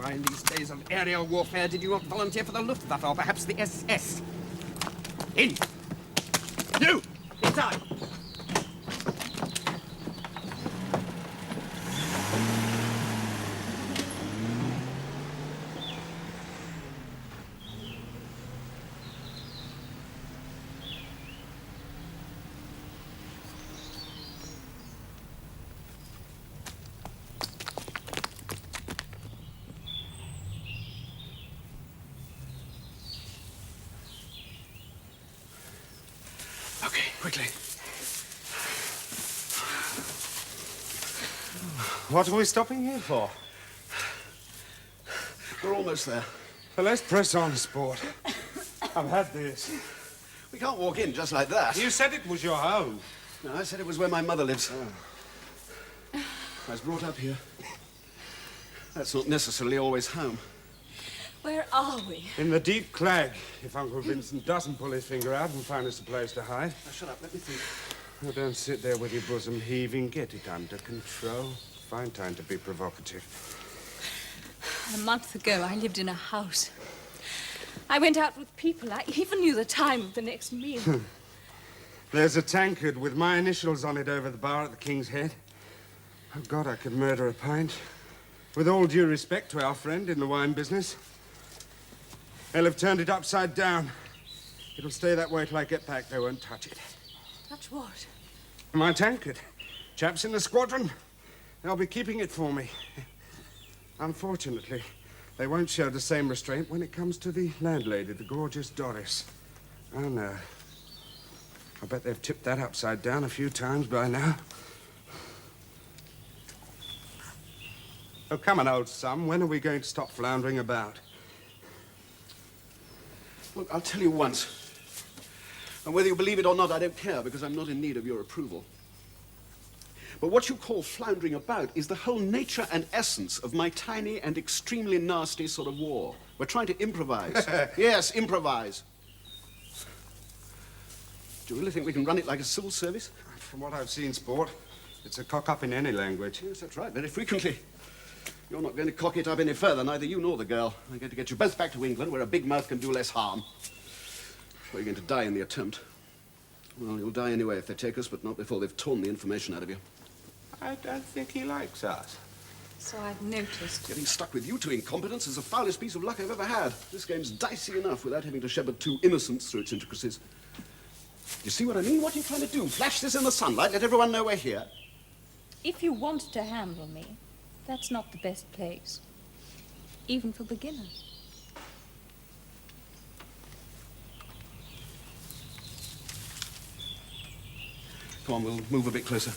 Why, in these days of aerial warfare, did you not volunteer for the Luftwaffe or perhaps the SS? In! You! Inside! Okay, quickly. What are we stopping here for? We're almost there. Well, let's press on, sport. I've had this. We can't walk in just like that. You said it was your home. No, I said it was where my mother lives. I was brought up here. That's not necessarily always home. Where are we? In the deep clag, if Uncle Vincent doesn't pull his finger out and find us a place to hide. Now, shut up, let me think. Oh, don't sit there with your bosom heaving. Get it under control. Fine time to be provocative. A month ago, I lived in a house. I went out with people. I even knew the time of the next meal. There's a tankard with my initials on it over the bar at the King's Head. Oh, God, I could murder a pint. With all due respect to our friend in the wine business. They'll have turned it upside down. It'll stay that way till I get back. They won't touch it. Touch what? My tankard. Chaps in the squadron. They'll be keeping it for me. Unfortunately, they won't show the same restraint when it comes to the landlady, the gorgeous Doris. Oh, no. I bet they've tipped that upside down a few times by now. Oh, come on, old son. When are we going to stop floundering about? Look, I'll tell you once. And whether you believe it or not, I don't care, because I'm not in need of your approval. But what you call floundering about is the whole nature and essence of my tiny and extremely nasty sort of war. We're trying to improvise. Yes, improvise. Do you really think we can run it like a civil service? From what I've seen, sport, it's a cock-up in any language. Yes, that's right, very frequently. You're not going to cock it up any further, neither you nor the girl. I'm going to get you both back to England, where a big mouth can do less harm. Or you're going to die in the attempt. Well, you'll die anyway if they take us, but not before they've torn the information out of you. I don't think he likes us. So I've noticed. Getting stuck with you two incompetents is the foulest piece of luck I've ever had. This game's dicey enough without having to shepherd two innocents through its intricacies. You see what I mean? What are you trying to do? Flash this in the sunlight, let everyone know we're here? If you want to handle me, that's not the best place. Even for beginners. Come on, we'll move a bit closer.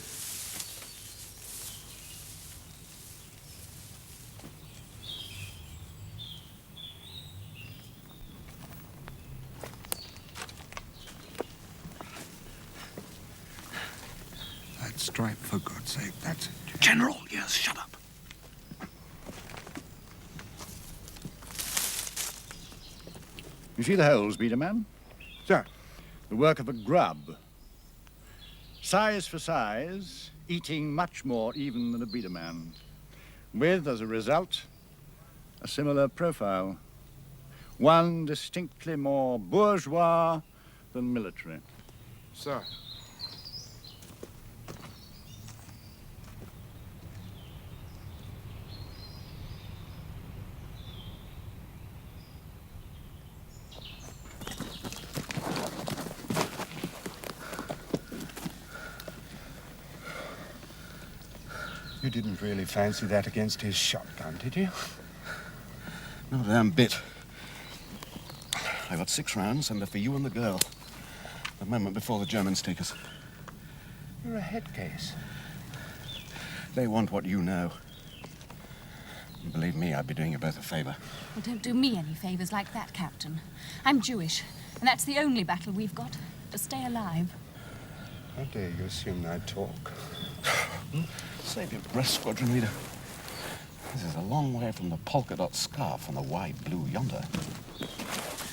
That stripe, for God's sake, that's it. General, yes, shut up. You see the holes, Beater Man? Sir. The work of a grub. Size for size, eating much more even than a Beater Man. With, as a result, a similar profile. One distinctly more bourgeois than military. Sir. You didn't really fancy that against his shotgun, did you? Not a damn bit. I got 6 rounds, and they're for you and the girl. The moment before the Germans take us. You're a head case. They want what you know. Believe me, I'd be doing you both a favor. Well, don't do me any favors like that, Captain. I'm Jewish, and that's the only battle we've got, to stay alive. How dare you assume I talk? Save your breath, squadron leader. This is a long way from the polka dot scarf and the wide blue yonder.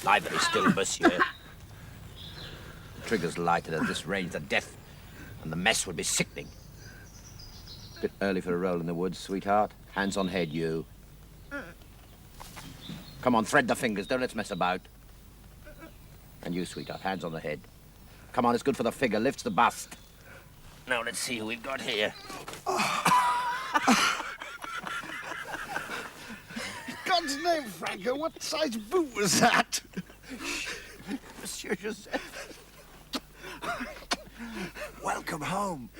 Lie very still, monsieur. The trigger's lighted at this range to death, and the mess would be sickening. Bit early for a roll in the woods, sweetheart. Hands on head, you. Come on, thread the fingers. Don't let's mess about. And you, sweetheart, hands on the head. Come on, it's good for the figure. Lifts the bust. Now, let's see who we've got here. God's name, Franco, what size boot was that? Monsieur Joseph. Welcome home.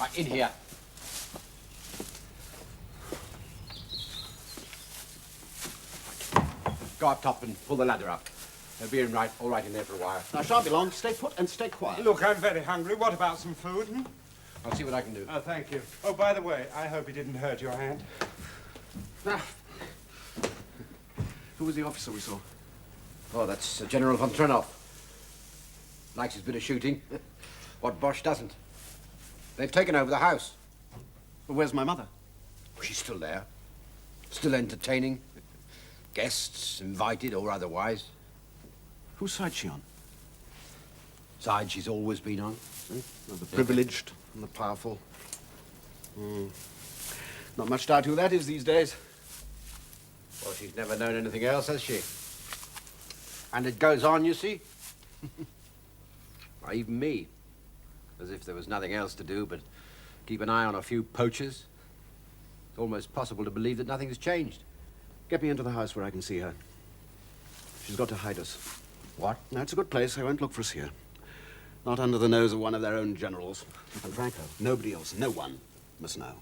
Right, in here. Go up top and pull the ladder up. They'll be all right in there for a while. I shan't be long. Stay put and stay quiet. Look, I'm very hungry. What about some food? I'll see what I can do. Oh, thank you. Oh, by the way, I hope he didn't hurt your hand. Now, who was the officer we saw? Oh, that's General von Trenow. Likes his bit of shooting. What Bosch doesn't. They've taken over the house. Well, where's my mother? She's still there. Still entertaining. Guests, invited or otherwise. Whose side's she on? Side she's always been on. Well, the privileged and the powerful. Not much doubt who that is these days. Well, she's never known anything else, has she? And it goes on, you see. Why, even me. As if there was nothing else to do but keep an eye on a few poachers. It's almost possible to believe that nothing's changed. Get me into the house where I can see her. She's got to hide us. What? No, it's a good place. They won't look for us here. Not under the nose of one of their own generals. And Franco, nobody else, no one must know.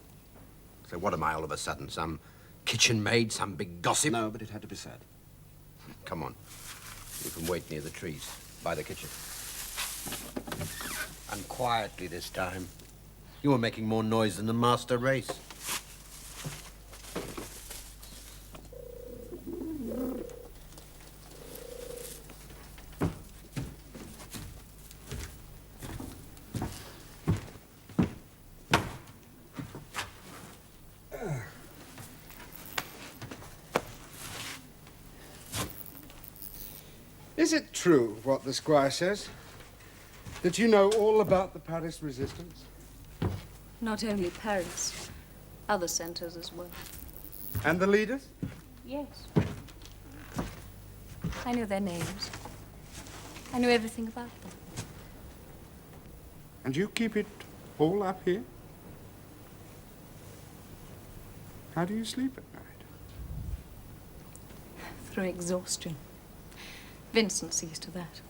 So what am I all of a sudden? Some kitchen maid, some big gossip? No, but it had to be said. Come on. You can wait near the trees, by the kitchen. And quietly this time. You were making more noise than the master race. Is it true what the squire says? That you know all about the Paris resistance? Not only Paris, other centers as well. And the leaders? Yes. I know their names. I know everything about them. And you keep it all up here? How do you sleep at night? Through exhaustion. Vincent sees to that.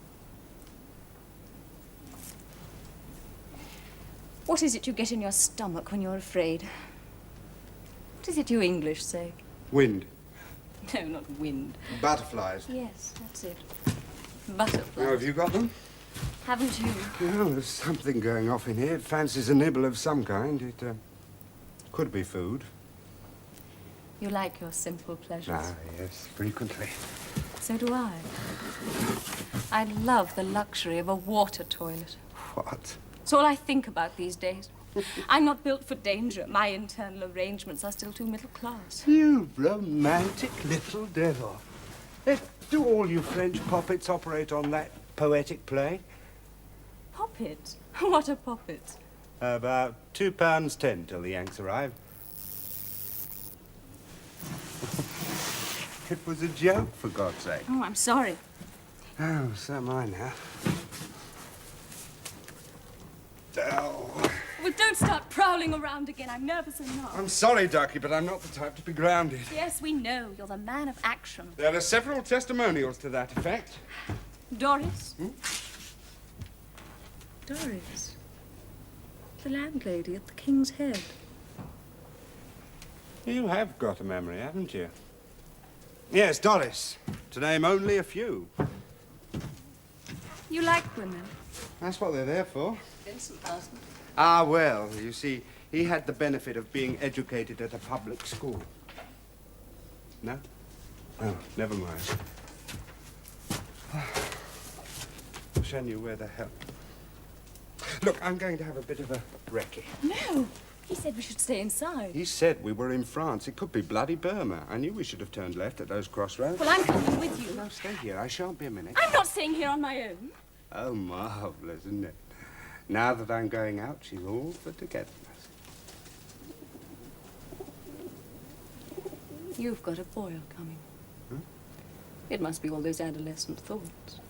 What is it you get in your stomach when you're afraid? What is it you English say? Wind. No, not wind. Butterflies. Yes, that's it. Butterflies. Oh, have you got them? Haven't you? Well, there's something going off in here. It fancies a nibble of some kind. It could be food. You like your simple pleasures. Ah, yes, frequently. So do I. I love the luxury of a water toilet. What? It's all I think about these days. I'm not built for danger. My internal arrangements are still too middle class. You romantic little devil. Do all you French poppets operate on that poetic plane? Poppets? What are poppets? About £2.10 till the Yanks arrive. It was a joke, for God's sake. Oh, I'm sorry. Oh, so am I now. Oh. Well, don't start prowling around again. I'm nervous enough. I'm sorry, Ducky, but I'm not the type to be grounded. Yes, we know. You're the man of action. There are several testimonials to that effect. Doris? Doris. The landlady at the King's Head. You have got a memory, haven't you? Yes, Doris. To name only a few. You like women? That's what they're there for. Vincent doesn't. Ah, well, you see, he had the benefit of being educated at a public school. No? Oh, never mind. Shen you where the hell? Look, I'm going to have a bit of a recce. No. He said we should stay inside. He said we were in France. It could be bloody Burma. I knew we should have turned left at those crossroads. Well, I'm coming with you. No, stay here. I shan't be a minute. I'm not staying here on my own. Oh, marvellous, isn't it? Now that I'm going out, she's all for togetherness. You've got a boil coming. It must be all those adolescent thoughts.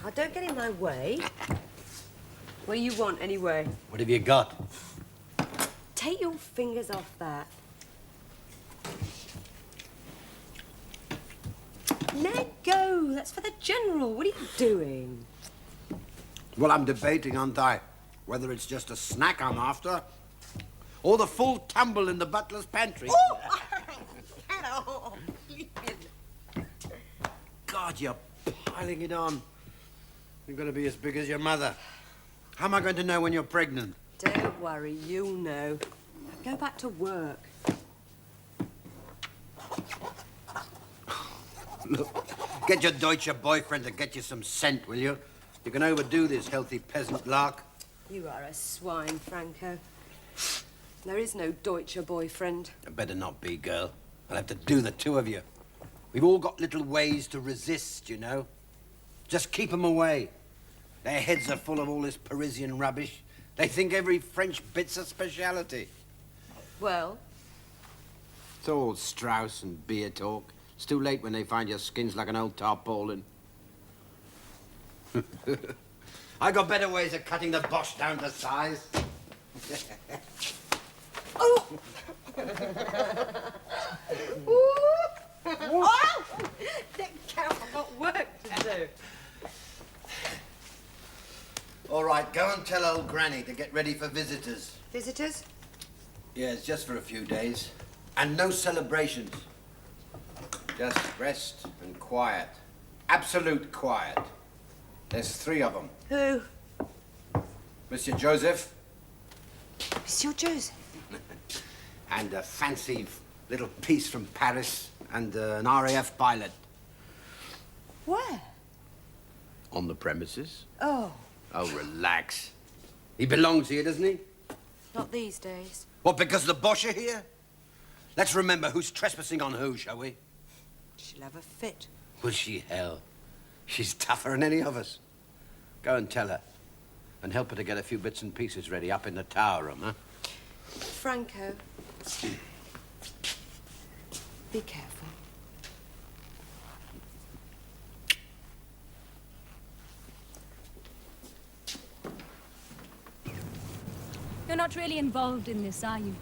Now, don't get in my way. What do you want, anyway? What have you got? Take your fingers off that. Let go. That's for the General. What are you doing? Well, I'm debating, aren't I? Whether it's just a snack I'm after, or the full tumble in the butler's pantry. Oh! Get off. God, you're piling it on. You're going to be as big as your mother. How am I going to know when you're pregnant? Don't worry, you'll know. Go back to work. Look, get your Deutsche boyfriend to get you some scent, will you? You can overdo this healthy peasant lark. You are a swine, Franco. There is no Deutsche boyfriend. It better not be, girl. I'll have to do the two of you. We've all got little ways to resist, you know. Just keep 'em away. Their heads are full of all this Parisian rubbish. They think every French bit's a speciality. Well? It's all Strauss and beer talk. It's too late when they find your skin's like an old tarpaulin. I got better ways of cutting the Bosch down to size. Oh! Oh! Get careful, I've got work to do. All right, go and tell old Granny to get ready for visitors. Visitors? Yes, just for a few days. And no celebrations. Just rest and quiet. Absolute quiet. There's 3 of them. Who? Monsieur Joseph. Monsieur Joseph. And a fancy little piece from Paris. And an RAF pilot. Where? On the premises. Oh, Oh, relax. He belongs here, doesn't he? not these days. What, because the Bosch are here? Let's remember who's trespassing on who, shall we? She'll have a fit. Will she, hell? She's tougher than any of us. Go and tell her. And help her to get a few bits and pieces ready up in the tower room, huh? Franco. Be careful. You're not really involved in this, are you?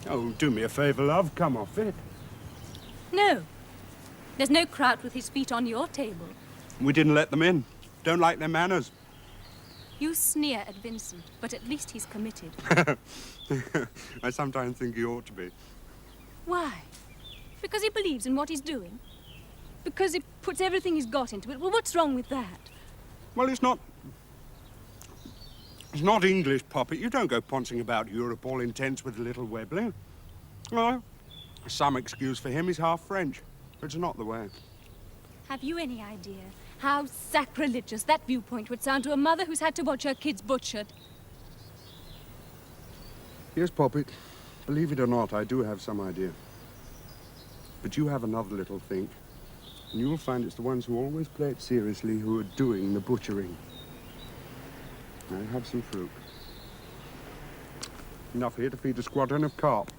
Oh, do me a favor, love. Come off it. No. There's no Kraut with his feet on your table. We didn't let them in. Don't like their manners. You sneer at Vincent, but at least he's committed. I sometimes think he ought to be. Why? Because he believes in what he's doing? Because he puts everything he's got into it? Well, what's wrong with that? Well, it's not English, Poppet. You don't go poncing about Europe all intense with a little Webley. Well, some excuse for him. He's half French. It's not the way. Have you any idea how sacrilegious that viewpoint would sound to a mother who's had to watch her kids butchered? Yes, Poppet. Believe it or not, I do have some idea. But you have another little think, and you'll find it's the ones who always play it seriously who are doing the butchering. I have some fruit. Enough here to feed a squadron of carp.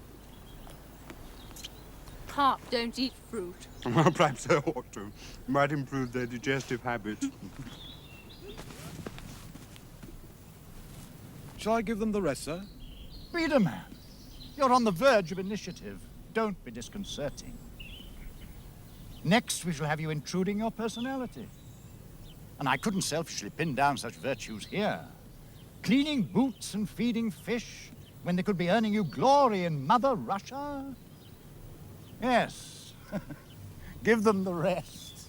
Carp don't eat fruit. Well, perhaps they ought to. Might improve their digestive habits. Shall I give them the rest, sir? Read a man. You're on the verge of initiative. Don't be disconcerting. Next, we shall have you intruding your personality. And I couldn't selfishly pin down such virtues here. Cleaning boots and feeding fish when they could be earning you glory in Mother Russia? Yes. Give them the rest.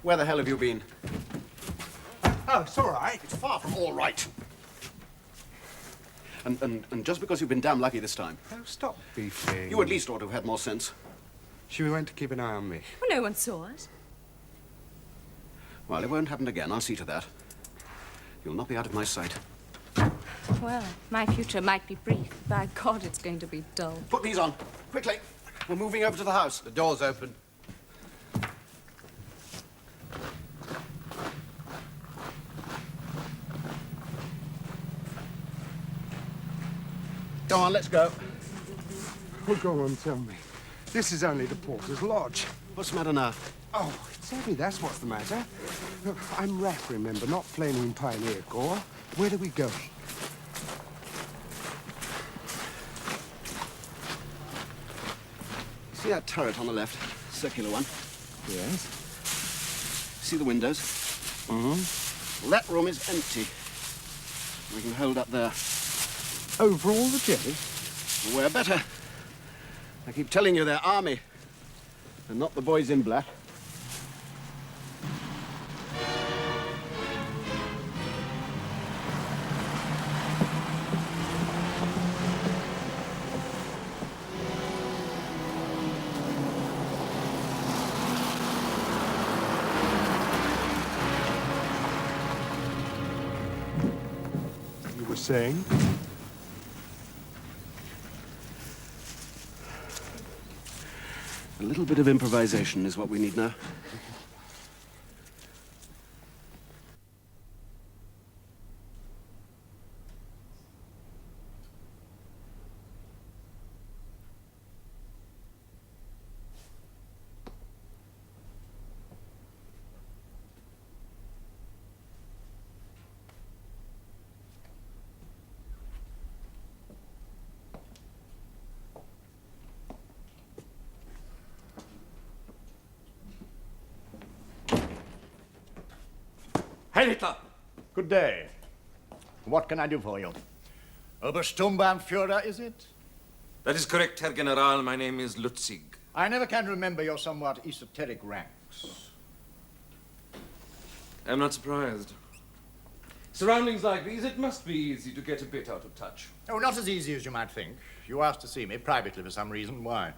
Where the hell have you been? Oh, it's all right. It's far from all right. And just because you've been damn lucky this time. Oh, stop beefing. You at least ought to have had more sense. She went to keep an eye on me. Well, no one saw us. Well, it won't happen again. I'll see to that. You'll not be out of my sight. Well, my future might be brief. By God, it's going to be dull. Put these on. Quickly. We're moving over to the house. The door's open. Go on, let's go. Well, go on, tell me. This is only the porter's lodge. What's the matter now? Oh, it's heavy, that's what's the matter. Look, I'm Raff, remember, not Flaming Pioneer Corps. Where are we going? See that turret on the left? Circular one. Yes? See the windows? Mm-hmm. Well, that room is empty. We can hold up there. Over all the jelly? We're better. I keep telling you they're army. And not the boys in black. You were saying? A little bit of improvisation is what we need now. Herr Hitler! Good day. What can I do for you? Obersturmbannführer, is it? That is correct, Herr General. My name is Lutzig. I never can remember your somewhat esoteric ranks. I'm not surprised. Surroundings like these, it must be easy to get a bit out of touch. Oh, not as easy as you might think. You asked to see me privately for some reason. Why?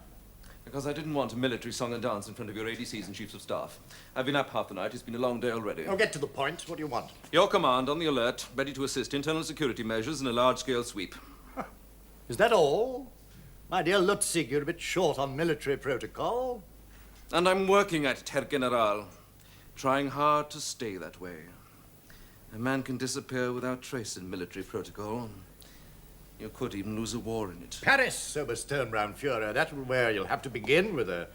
Because I didn't want a military song and dance in front of your ADCs and chiefs of staff. I've been up half the night. It's been a long day already. Oh, get to the point. What do you want? Your command on the alert, ready to assist internal security measures in a large-scale sweep. Is that all? My dear Lutzig, you're a bit short on military protocol. And I'm working at it, Herr General. Trying hard to stay that way. A man can disappear without trace in military protocol. You could even lose a war in it. Paris, Obersturmbannführer. That's where you'll have to begin with a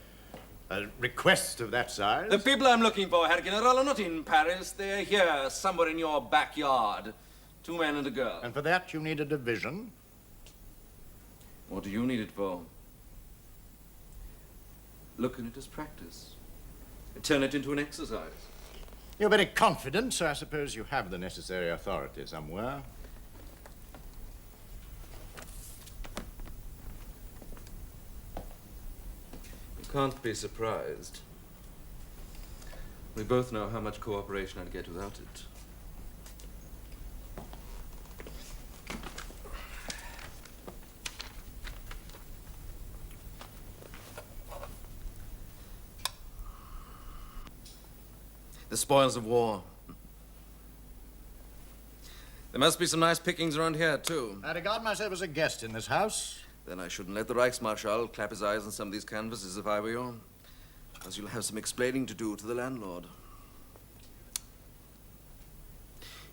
request of that size. The people I'm looking for, Herr General, are not in Paris. They're here, somewhere in your backyard. 2 men and a girl. And for that, you need a division. What do you need it for? Look at it as practice. Turn it into an exercise. You're very confident, so I suppose you have the necessary authority somewhere. You can't be surprised. We both know how much cooperation I'd get without it. The spoils of war. There must be some nice pickings around here, too. I regard myself as a guest in this house. Then I shouldn't let the Reichsmarschall clap his eyes on some of these canvases if I were you. Because you'll have some explaining to do to the landlord.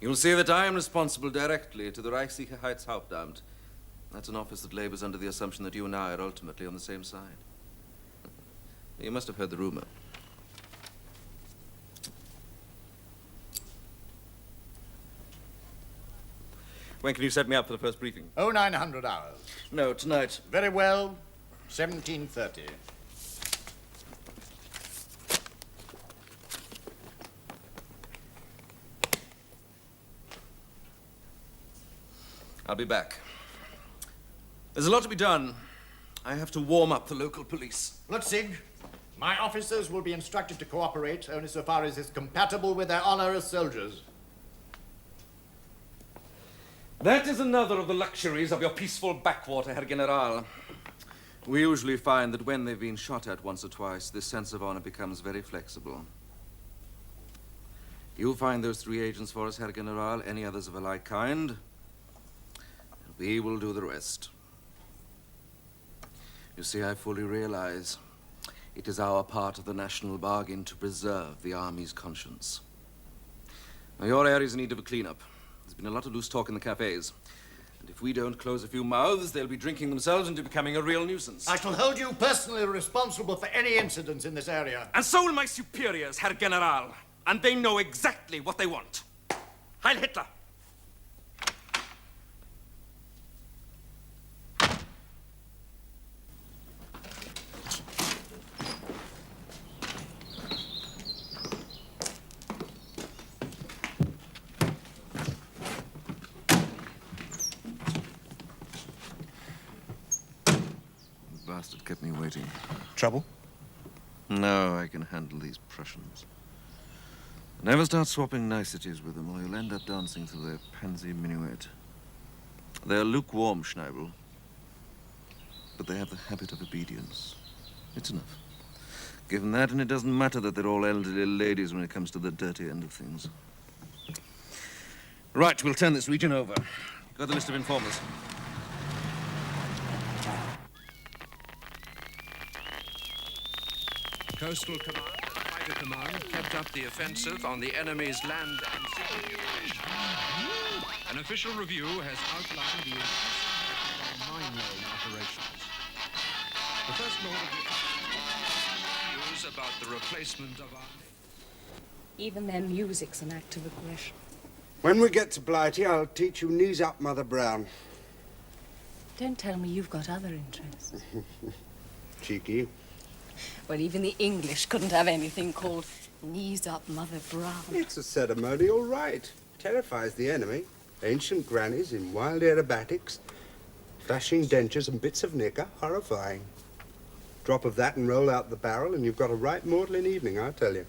You'll see that I am responsible directly to the Reichssicherheitshauptamt. That's an office that labors under the assumption that you and I are ultimately on the same side. You must have heard the rumor. When can you set me up for the first briefing? Oh, 900 hours. No, tonight. Very well. 17:30. I'll be back. There's a lot to be done. I have to warm up the local police. Lutzig, My officers will be instructed to cooperate only so far as is compatible with their honor as soldiers. That is another of the luxuries of your peaceful backwater, Herr General. We usually find that when they've been shot at once or twice, this sense of honor becomes very flexible. You'll find those 3 agents for us, Herr General, any others of a like kind, and we will do the rest. You see, I fully realize it is our part of the national bargain to preserve the Army's conscience. Now, your area's in need of a cleanup. There's been a lot of loose talk in the cafes. And if we don't close a few mouths, they'll be drinking themselves into becoming a real nuisance. I shall hold you personally responsible for any incidents in this area. And so will my superiors, Herr General. And they know exactly what they want. Heil Hitler! Bastard kept me waiting. Trouble? No, I can handle these Prussians. Never start swapping niceties with them, or you'll end up dancing to their pansy minuet. They're lukewarm, Schneibel. But they have the habit of obedience. It's enough. Given that, and it doesn't matter that they're all elderly ladies when it comes to the dirty end of things. Right, we'll turn this region over. Got the list of informers. Coastal Command and Tiger Command kept up the offensive on the enemy's land and sea operation. An official review has outlined the increasing of our mine loan operations. The First Lord of the news about the replacement of our... Even their music's an act of aggression. When we get to Blighty, I'll teach you knees up, Mother Brown. Don't tell me you've got other interests. Cheeky. Well, even the English couldn't have anything called knees up, Mother Brown. It's a ceremonial rite. Terrifies the enemy. Ancient grannies in wild aerobatics, flashing dentures and bits of knicker, horrifying. Drop of that and roll out the barrel, and you've got a right maudlin evening, I tell you.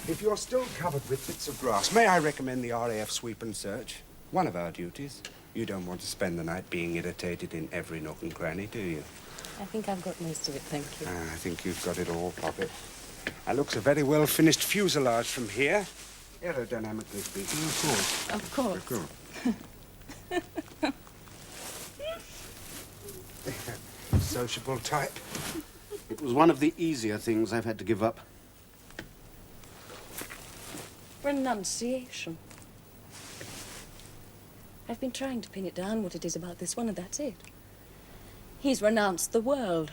If you're still covered with bits of grass, may I recommend the RAF sweep and search? One of our duties. You don't want to spend the night being irritated in every nook and cranny, do you? I think I've got most of it, thank you. I think you've got it all, Poppet. That looks a very well-finished fuselage from here. Aerodynamically speaking, of course. Of course. Sociable type. It was one of the easier things I've had to give up. Renunciation. I've been trying to pin it down what it is about this one, and that's it. He's renounced the world.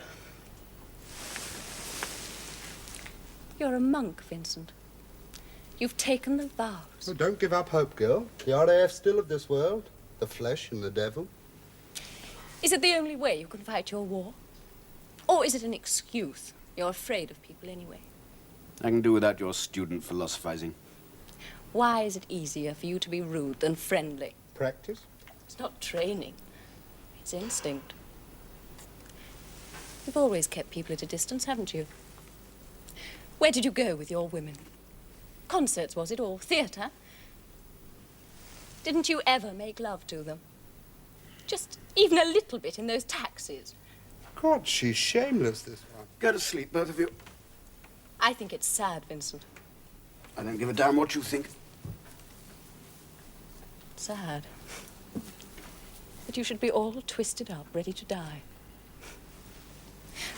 You're a monk, Vincent. You've taken the vows. Oh, don't give up hope, girl. The RAF's still of this world. The flesh and the devil. Is it the only way you can fight your war? Or is it an excuse? You're afraid of people anyway. I can do without your student philosophizing. Why is it easier for you to be rude than friendly? Practice? It's not training. It's instinct. You've always kept people at a distance, haven't you? Where did you go with your women? Concerts, was it, or theatre? Didn't you ever make love to them? Just even a little bit in those taxis. God, she's shameless, this one. Go to sleep, both of you. I think it's sad, Vincent. I don't give a damn what you think. Sad. That you should be all twisted up, ready to die.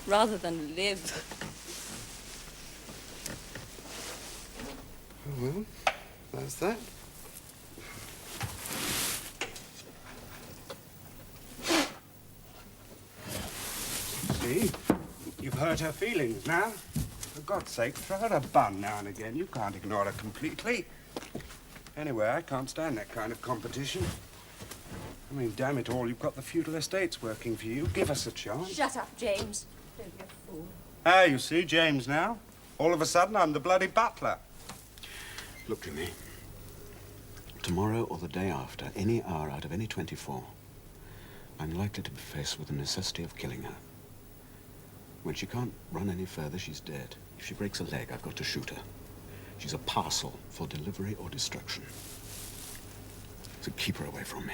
Rather than live. Oh, well, that's that. See? You've hurt her feelings now. For God's sake, throw her a bun now and again. You can't ignore her completely. Anyway, I can't stand that kind of competition. I mean, damn it all, you've got the feudal estates working for you. Give us a chance. Shut up, James. Don't be a fool. Ah, you see, James now. All of a sudden, I'm the bloody butler. Look, Jimmy. Tomorrow or the day after, any hour out of any 24, I'm likely to be faced with the necessity of killing her. When she can't run any further, she's dead. If she breaks a leg, I've got to shoot her. She's a parcel for delivery or destruction. So keep her away from me.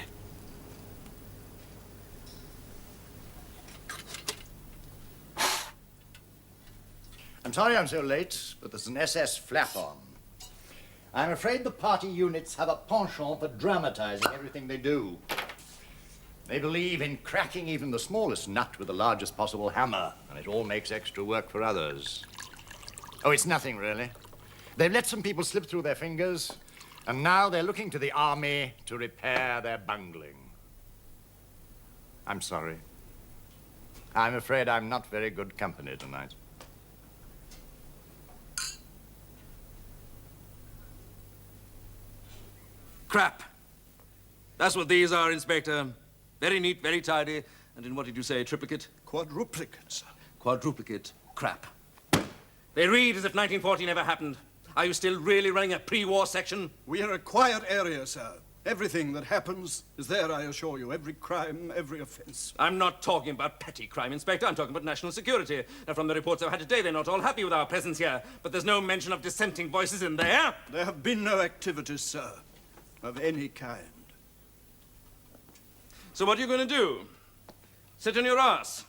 I'm sorry I'm so late, but there's an SS flap on. I'm afraid the party units have a penchant for dramatizing everything they do. They believe in cracking even the smallest nut with the largest possible hammer, and it all makes extra work for others. Oh, it's nothing, really. They've let some people slip through their fingers, and now they're looking to the army to repair their bungling. I'm sorry. I'm afraid I'm not very good company tonight. Crap. That's what these are, Inspector. Very neat, very tidy. And in what did you say, triplicate? Quadruplicate, sir. Quadruplicate crap. They read as if 1940 never happened. Are you still really running a pre-war section? We are a quiet area, sir. Everything that happens is there, I assure you. Every crime, every offense. I'm not talking about petty crime, Inspector. I'm talking about national security. Now, from the reports I've had today, they're not all happy with our presence here. But there's no mention of dissenting voices in there. There have been no activities, sir, of any kind. So what are you going to do? Sit on your ass?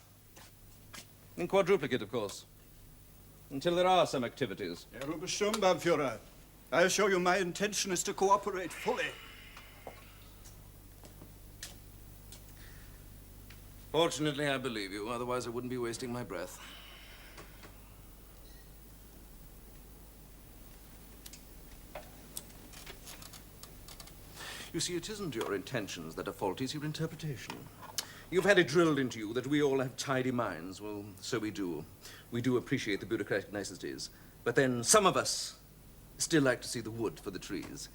In quadruplicate, of course. Until there are some activities. Herr Obersturmbannführer, I assure you my intention is to cooperate fully. Fortunately, I believe you. Otherwise, I wouldn't be wasting my breath. You see, it isn't your intentions that are faulty, it's your interpretation. You've had it drilled into you that we all have tidy minds. Well, so we do. We do appreciate the bureaucratic niceties. But then some of us still like to see the wood for the trees.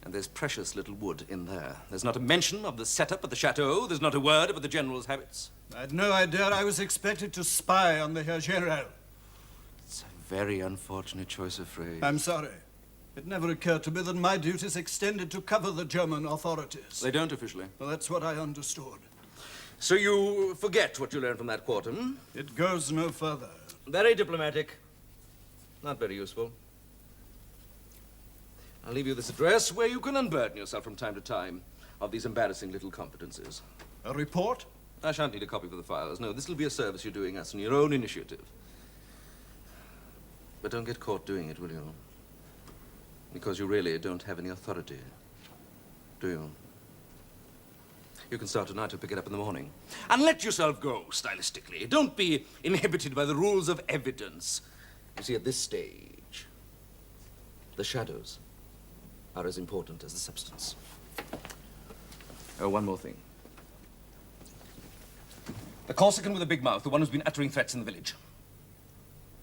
And there's precious little wood in there. There's not a mention of the setup of the chateau. There's not a word about the general's habits. I had no idea I was expected to spy on the Herr General. It's a very unfortunate choice of phrase. I'm sorry. It never occurred to me that my duties extended to cover the German authorities. They don't officially. Well, that's what I understood. So you forget what you learned from that quarter, hmm? It goes no further. Very diplomatic. Not very useful. I'll leave you this address where you can unburden yourself from time to time of these embarrassing little competencies. A report? I shan't need a copy for the files. No, this will be a service you're doing us on your own initiative. But don't get caught doing it, will you? Because you really don't have any authority, do you? You can start tonight or pick it up in the morning. And let yourself go, stylistically. Don't be inhibited by the rules of evidence. You see, at this stage, the shadows are as important as the substance. Oh, one more thing. The Corsican with a big mouth, the one who's been uttering threats in the village.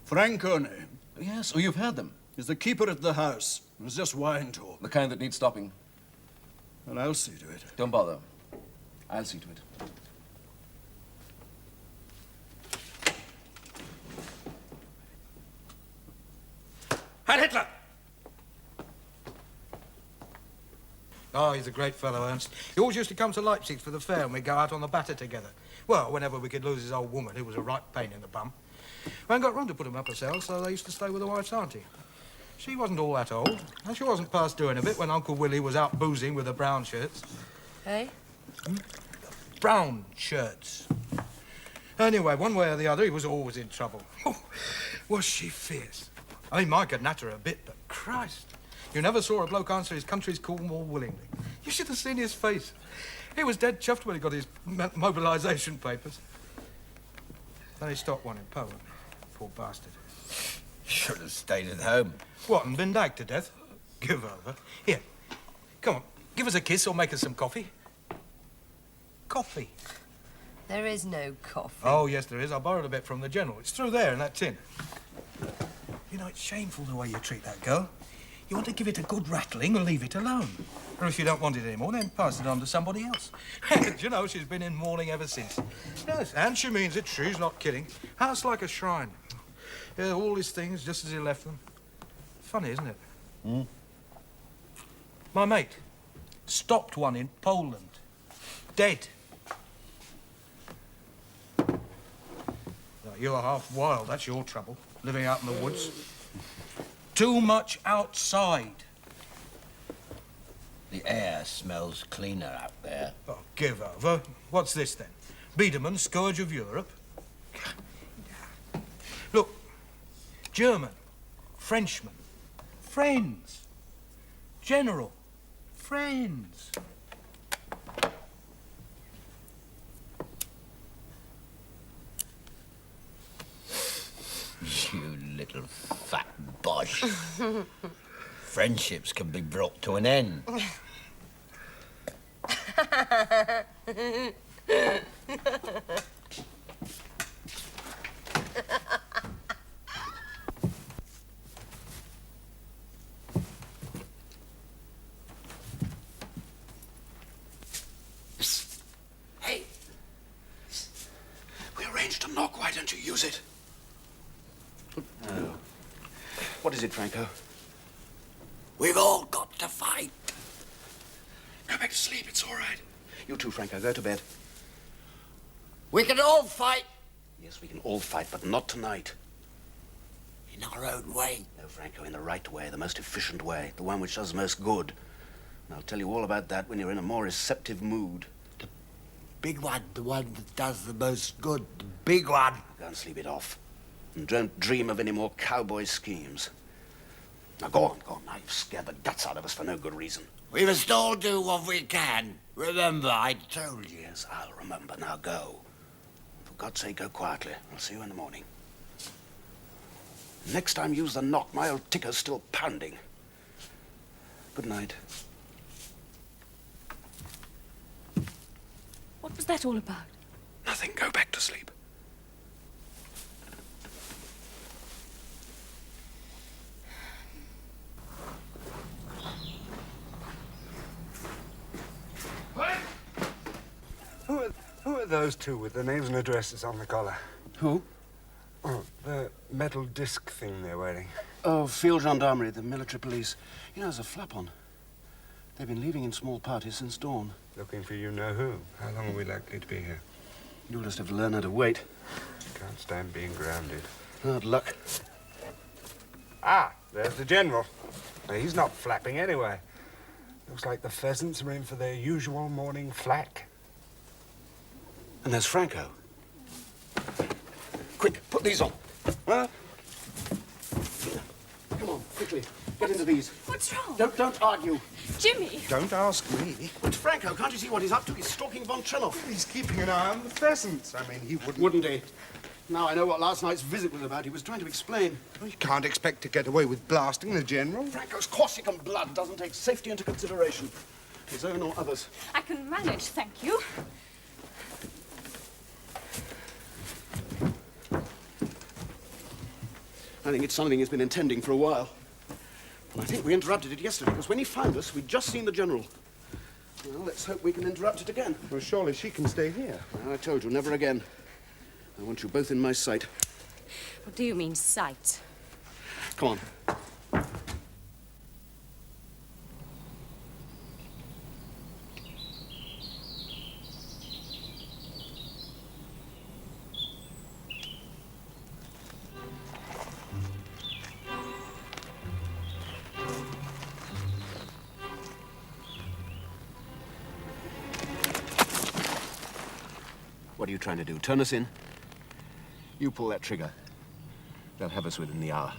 Francone. Yes, oh, you've heard them. Is the keeper at the house. It was just wine talk. The kind that needs stopping. And I'll see to it. Don't bother. I'll see to it. Heil Hitler! Oh, he's a great fellow, Ernst. He always used to come to Leipzig for the fair and we'd go out on the batter together. Well, whenever we could lose his old woman, who was a right pain in the bum. We hadn't got room to put him up ourselves, so they used to stay with the wife's auntie. She wasn't all that old, and she wasn't past doing a bit when Uncle Willie was out boozing with the brown shirts. Hey? Brown shirts. Anyway, one way or the other, he was always in trouble. Oh, was she fierce? I mean, Mike could natter her a bit, but Christ. You never saw a bloke answer his country's call more willingly. You should have seen his face. He was dead chuffed when he got his mobilisation papers. Then he stopped one in Poland. Poor bastard. Should have stayed at home. What, and been dagged to death? Give over. Here, come on, give us a kiss or make us some coffee. Coffee. There is no coffee. Oh, yes, there is. I borrowed a bit from the General. It's through there in that tin. You know, it's shameful the way you treat that girl. You want to give it a good rattling or leave it alone. Or if you don't want it anymore, then pass it on to somebody else. And, you know, she's been in mourning ever since. Yes, and she means it. She's not kidding. House like a shrine. Yeah, all his things just as he left them. Funny, isn't it? Hmm? My mate stopped one in Poland. Dead. You're half wild, that's your trouble, living out in the woods. Too much outside. The air smells cleaner out there. Oh, give over. What's this, then? Biedermann, scourge of Europe? Look, German, Frenchman, friends. General, friends. You little fat bosh. Friendships can be brought to an end. Hey! We arranged a knock. Why don't you use it? Oh. What is it, Franco? We've all got to fight. Go back to sleep. It's all right. You too, Franco. Go to bed. We can all fight. Yes, we can all fight, but not tonight. In our own way. No, Franco, in the right way, the most efficient way, the one which does most good. And I'll tell you all about that when you're in a more receptive mood. The big one, the one that does the most good, the big one. Go and sleep it off. And don't dream of any more cowboy schemes. Now, go on. Now, you've scared the guts out of us for no good reason. We must all do what we can. Remember, I told you. Yes, I'll remember. Now, go. For God's sake, go quietly. I'll see you in the morning. Next time, use the knock. My old ticker's still pounding. Good night. What was that all about? Nothing. Go back to sleep. Who are those two with the names and addresses on the collar? Who? Oh, the metal disc thing they're wearing. Oh, Field Gendarmerie, the military police. You know, there's a flap on. They've been leaving in small parties since dawn. Looking for you-know-who. How long are we likely to be here? You'll just have to learn how to wait. Can't stand being grounded. Hard luck. Ah, there's the General. Now, he's not flapping anyway. Looks like the pheasants are in for their usual morning flack. And there's Franco. Quick, put these on. Huh? Come on, quickly. Get into these. What's wrong? Don't argue. Jimmy! Don't ask me. It's Franco. Can't you see what he's up to? He's stalking Von Trelloff. He's keeping an eye on the pheasants. I mean, he wouldn't... Wouldn't he? Now I know what last night's visit was about. He was trying to explain. Well, you can't expect to get away with blasting the General. Franco's Corsican blood doesn't take safety into consideration. His own or others. I can manage, thank you. I think it's something he's been intending for a while. And I think we interrupted it yesterday, because when he found us, we'd just seen the General. Well, let's hope we can interrupt it again. Well, surely she can stay here. Well, I told you, never again. I want you both in my sight. What do you mean, sight? Come on. What are you trying to do? Turn us in? You pull that trigger. They'll have us within the hour.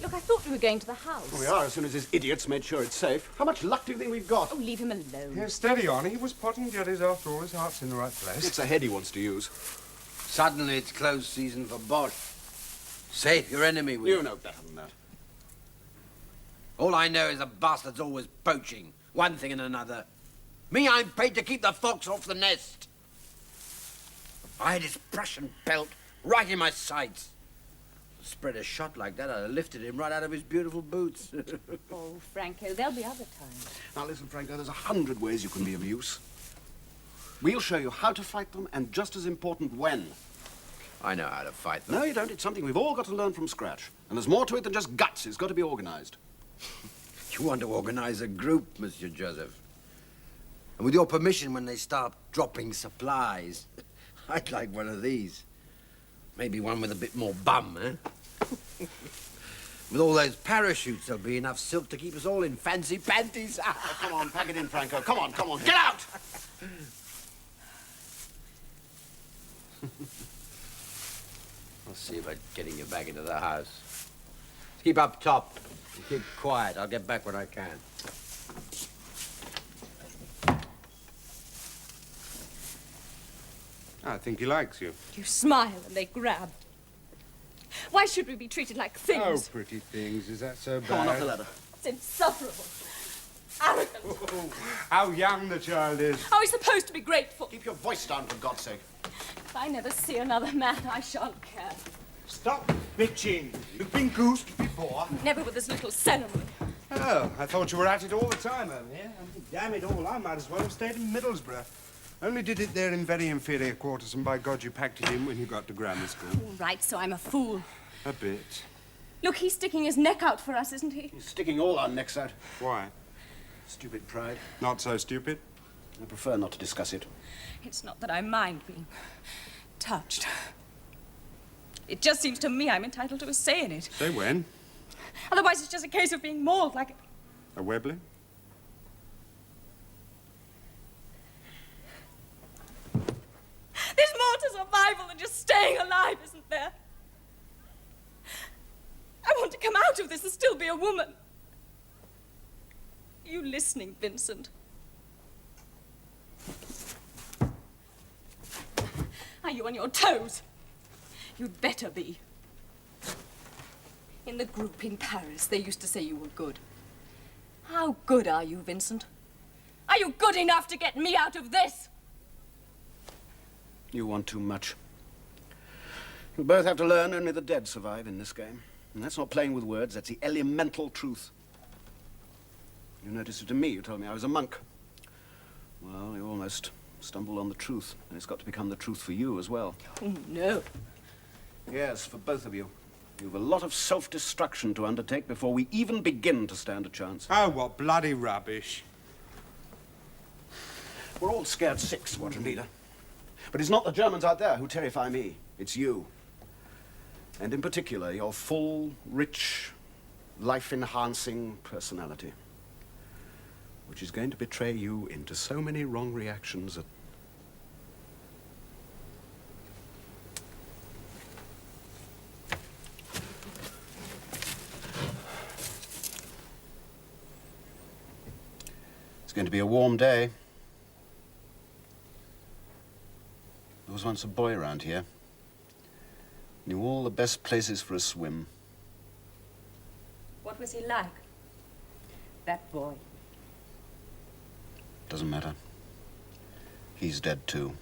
Look, I thought we were going to the house. We are, as soon as his idiots made sure it's safe. How much luck do you think we've got? Oh, leave him alone. Yeah, steady on. He was potting Jerry's after all. His heart's in the right place. It's a head he wants to use. Suddenly it's close season for Bosch. Save your enemy with... You know better than that. All I know is the bastard's always poaching. One thing and another. Me, I'm paid to keep the fox off the nest. I had his Prussian pelt right in my sights. Spread a shot like that, I'd have lifted him right out of his beautiful boots. Oh, Franco, there'll be other times. Now listen, Franco, there's 100 ways you can be of use. We'll show you how to fight them, and just as important, when. I know how to fight them. No, you don't. It's something we've all got to learn from scratch. And there's more to it than just guts. It's got to be organized. You want to organize a group, Monsieur Joseph. And with your permission, when they start dropping supplies, I'd like one of these. Maybe one with a bit more bum, eh? With all those parachutes, there'll be enough silk to keep us all in fancy panties. Oh, come on, pack it in, Franco. Come on, come on. Get out! I'll see about getting you back into the house. Keep up top. And keep quiet. I'll get back when I can. I think he likes you. You smile and they grab. Why should we be treated like things? Oh, pretty things. Is that so bad? Come on, up the ladder. It's insufferable. Arrogant. Oh, how young the child is. How are we supposed to be grateful? Keep your voice down, for God's sake. If I never see another man, I shan't care. Stop bitching. You've been goosed before. Never with this little ceremony. Oh, I thought you were at it all the time over here. Damn it all, I might as well have stayed in Middlesbrough. Only did it there in very inferior quarters, and by God, you packed it in when you got to grammar school. All right, so I'm a fool. A bit. Look, he's sticking his neck out for us, isn't he? He's sticking all our necks out. Why? Stupid pride. Not so stupid. I prefer not to discuss it. It's not that I mind being touched. It just seems to me I'm entitled to a say in it. Say when? Otherwise, it's just a case of being mauled like A Webley? There's more to survival than just staying alive, isn't there? I want to come out of this and still be a woman. Are you listening, Vincent? Are you on your toes? You'd better be. In the group in Paris, they used to say you were good. How good are you, Vincent? Are you good enough to get me out of this? You want too much. You both have to learn only the dead survive in this game. And that's not playing with words, that's the elemental truth. You noticed it to me, you told me I was a monk. Well, you almost stumbled on the truth, and it's got to become the truth for you as well. Oh, no. Yes, for both of you. You've a lot of self-destruction to undertake before we even begin to stand a chance. Oh, what bloody rubbish. We're all scared sick, Squadron Leader. But it's not the Germans out there who terrify me. It's you. And in particular, your full, rich, life-enhancing personality, which is going to betray you into so many wrong reactions that... It's going to be a warm day. There was once a boy around here. Knew all the best places for a swim. What was he like, that boy? Doesn't matter. He's dead too.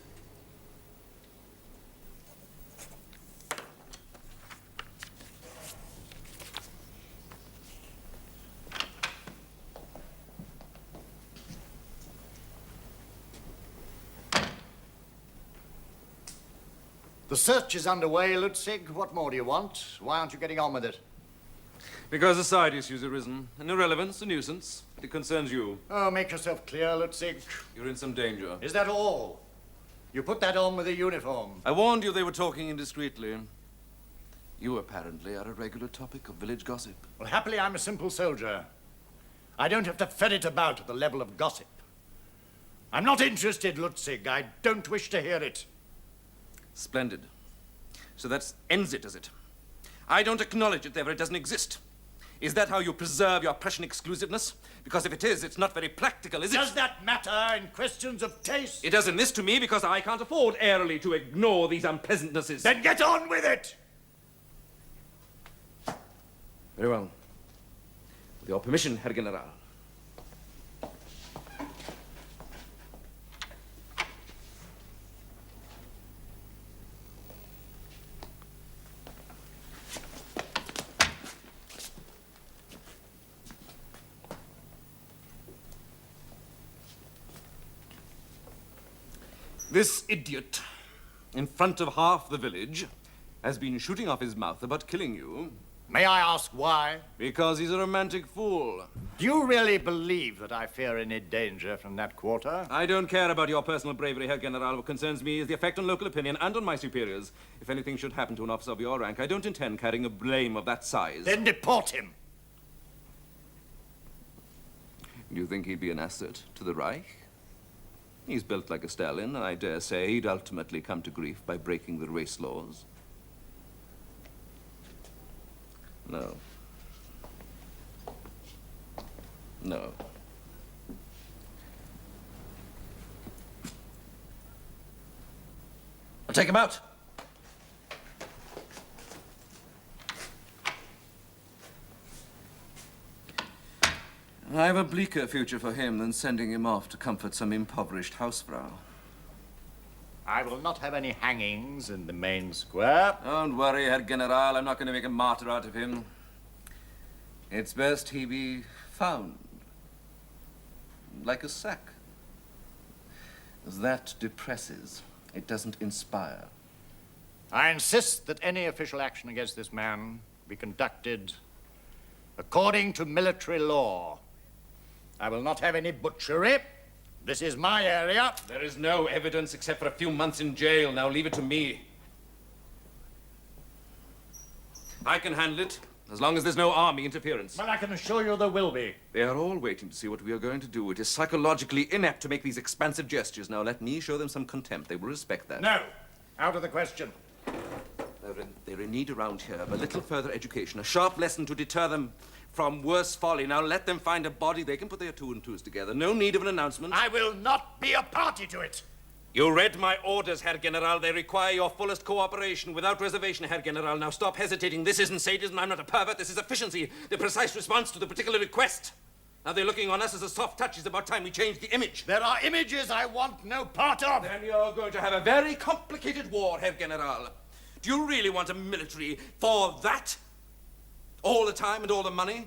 The search is underway, Lutzig. What more do you want? Why aren't you getting on with it? Because a side issue's arisen. An irrelevance, a nuisance. It concerns you. Oh, make yourself clear, Lutzig. You're in some danger. Is that all? You put that on with a uniform. I warned you they were talking indiscreetly. You apparently are a regular topic of village gossip. Well, happily, I'm a simple soldier. I don't have to ferret about at the level of gossip. I'm not interested, Lutzig. I don't wish to hear it. Splendid. So that ends it, does it? I don't acknowledge it, therefore it doesn't exist. Is that how you preserve your Prussian exclusiveness? Because if it is, it's not very practical, is it? Does that matter in questions of taste? It does in this to me because I can't afford airily to ignore these unpleasantnesses. Then get on with it! Very well. With your permission, Herr General. This idiot, in front of half the village, has been shooting off his mouth about killing you. May I ask why? Because he's a romantic fool. Do you really believe that I fear any danger from that quarter? I don't care about your personal bravery, Herr General. What concerns me is the effect on local opinion and on my superiors. If anything should happen to an officer of your rank, I don't intend carrying a blame of that size. Then deport him. Do you think he'd be an asset to the Reich? He's built like a stallion, and I dare say he'd ultimately come to grief by breaking the race laws. No. No. I'll take him out. I have a bleaker future for him than sending him off to comfort some impoverished Hausfrau. I will not have any hangings in the main square. Don't worry, Herr General. I'm not going to make a martyr out of him. It's best he be found. Like a sack. That depresses. It doesn't inspire. I insist that any official action against this man be conducted according to military law. I will not have any butchery. This is my area. There is no evidence except for a few months in jail. Now leave it to me. I can handle it, as long as there's no army interference. Well, I can assure you there will be. They are all waiting to see what we are going to do. It is psychologically inept to make these expansive gestures. Now let me show them some contempt. They will respect that. No. Out of the question. They're in need around here of a little further education, a sharp lesson to deter them from worse folly. Now let them find a body. They can put their two and twos together. No need of an announcement. I will not be a party to it. You read my orders, Herr General. They require your fullest cooperation without reservation, Herr General. Now stop hesitating. This isn't sadism. I'm not a pervert. This is efficiency, the precise response to the particular request. Now they're looking on us as a soft touch. It's about time we change the image. There are images I want no part of. Then you're going to have a very complicated war, Herr General. Do you really want a military for that? All the time and all the money?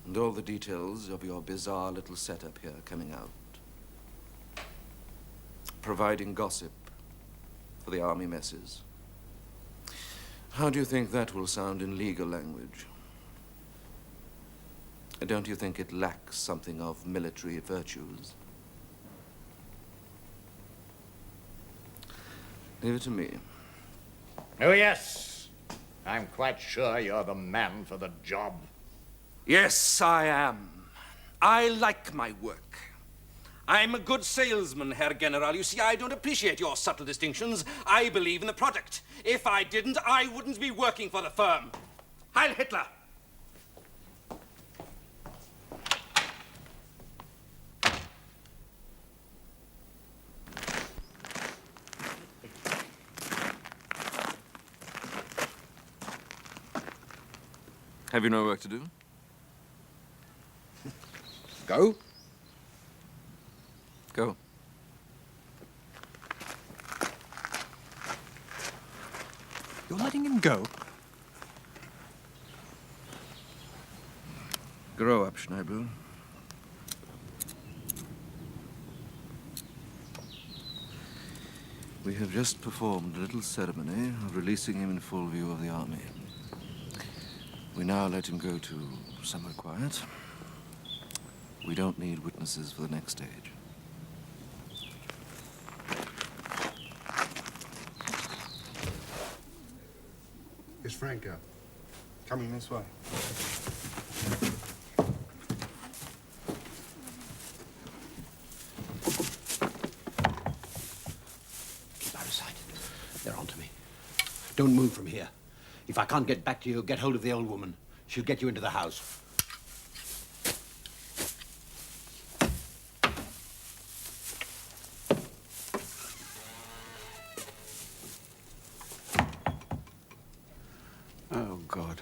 And all the details of your bizarre little setup here coming out. Providing gossip for the army messes. How do you think that will sound in legal language? Don't you think it lacks something of military virtues? Leave it to me. Oh, yes. I'm quite sure you're the man for the job. Yes, I am. I like my work. I'm a good salesman, Herr General. You see, I don't appreciate your subtle distinctions. I believe in the product. If I didn't, I wouldn't be working for the firm. Heil Hitler! Have you no work to do? Go? Go. You're letting him go? Grow up, Schneibel. We have just performed a little ceremony of releasing him in full view of the army. We now let him go to somewhere quiet. We don't need witnesses for the next stage. Here's Franco. Coming this way. Keep out of sight. They're onto me. Don't move from here. If I can't get back to you, get hold of the old woman. She'll get you into the house. Oh, God.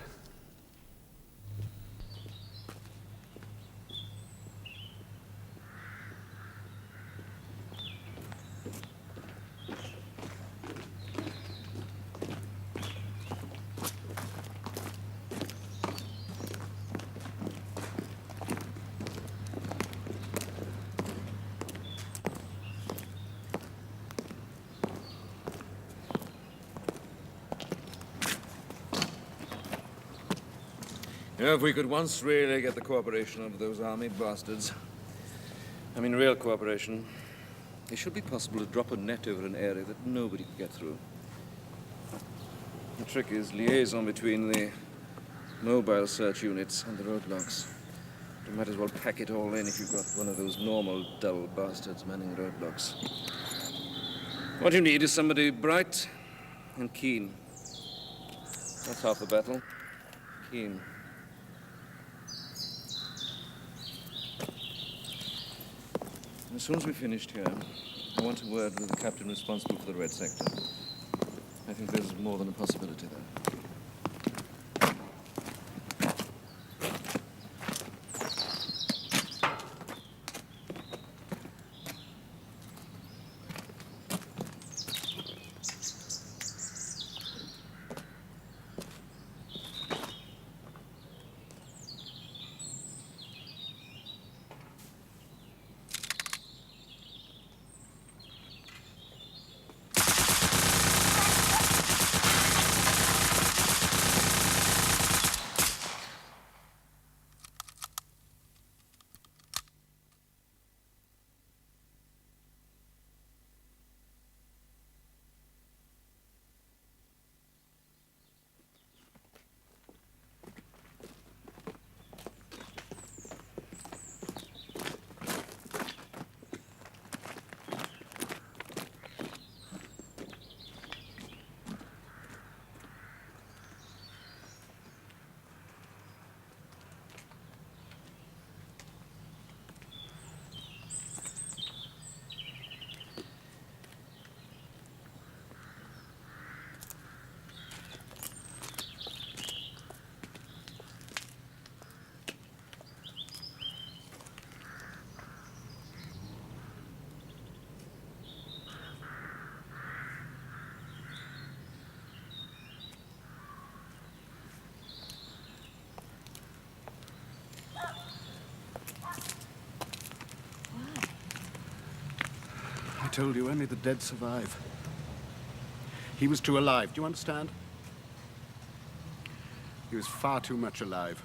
Yeah, if we could once really get the cooperation of those army bastards. I mean, real cooperation. It should be possible to drop a net over an area that nobody can get through. The trick is liaison between the mobile search units and the roadblocks. You might as well pack it all in if you've got one of those normal, dull bastards manning roadblocks. What you need is somebody bright and keen. That's half the battle. Keen. As soon as we're finished here, I want a word with the captain responsible for the red sector. I think there's more than a possibility there. I told you, only the dead survive. He was too alive, do you understand? He was far too much alive.